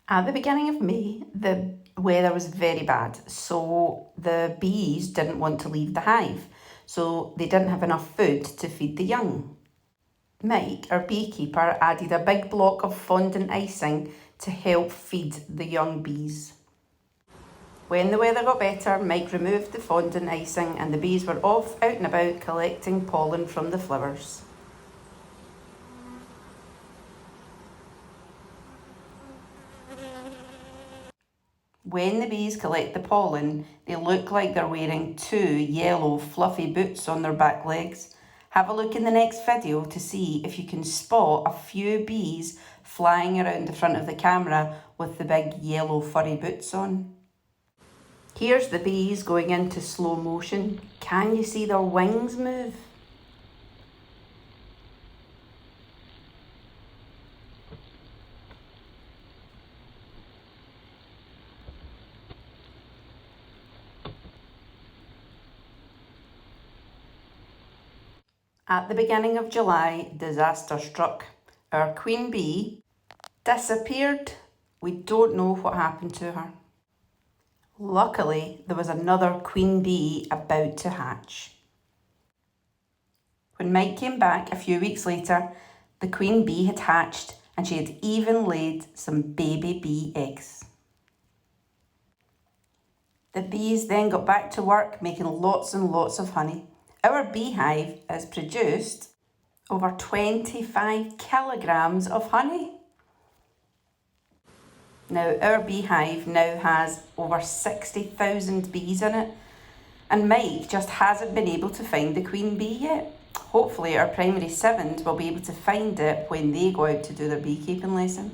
At the beginning of May, the weather was very bad, so the bees didn't want to leave the hive, so they didn't have enough food to feed the young. Mike, our beekeeper, added a big block of fondant icing to help feed the young bees. When the weather got better, Mike removed the fondant icing and the bees were off out and about collecting pollen from the flowers. When the bees collect the pollen, they look like they're wearing two yellow fluffy boots on their back legs. Have a look in the next video to see if you can spot a few bees flying around the front of the camera with the big yellow furry boots on. Here's the bees going into slow motion. Can you see their wings move? At the beginning of July, disaster struck. Our queen bee disappeared. We don't know what happened to her. Luckily, there was another queen bee about to hatch. When Mike came back a few weeks later, the queen bee had hatched and she had even laid some baby bee eggs. The bees then got back to work making lots and lots of honey. Our beehive has produced over 25 kilograms of honey. Now, our beehive now has over 60,000 bees in it, and Mike just hasn't been able to find the queen bee yet. Hopefully, our primary sevens will be able to find it when they go out to do their beekeeping lesson.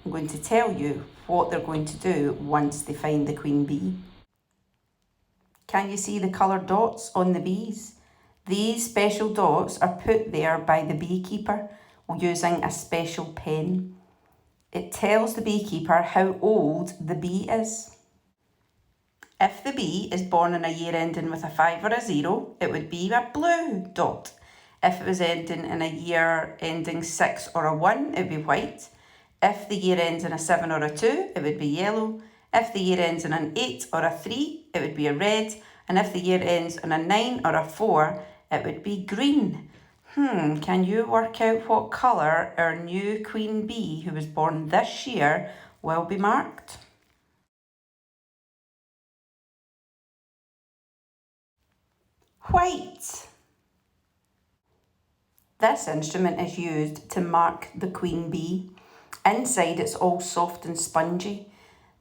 I'm going to tell you what they're going to do once they find the queen bee. Can you see the coloured dots on the bees? These special dots are put there by the beekeeper using a special pen. It tells the beekeeper how old the bee is. If the bee is born in a year ending with a 5 or a 0, it would be a blue dot. If it was ending in a year ending 6 or a 1, it would be white. If the year ends in a 7 or a 2, it would be yellow. If the year ends in an 8 or a 3, it would be a red. And if the year ends in a 9 or a 4, it would be green. Can you work out what colour our new queen bee, who was born this year, will be marked? White. This instrument is used to mark the queen bee. Inside it's all soft and spongy.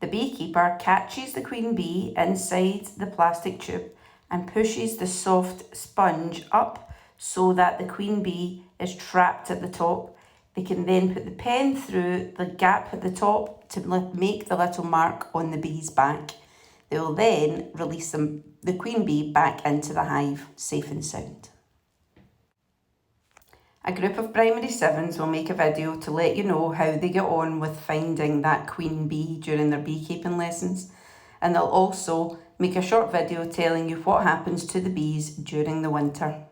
The beekeeper catches the queen bee inside the plastic tube and pushes the soft sponge up so that the queen bee is trapped at the top. They can then put the pen through the gap at the top to make the little mark on the bee's back. They will then release the queen bee back into the hive, safe and sound. A group of primary sevens will make a video to let you know how they get on with finding that queen bee during their beekeeping lessons. And they'll also make a short video telling you what happens to the bees during the winter.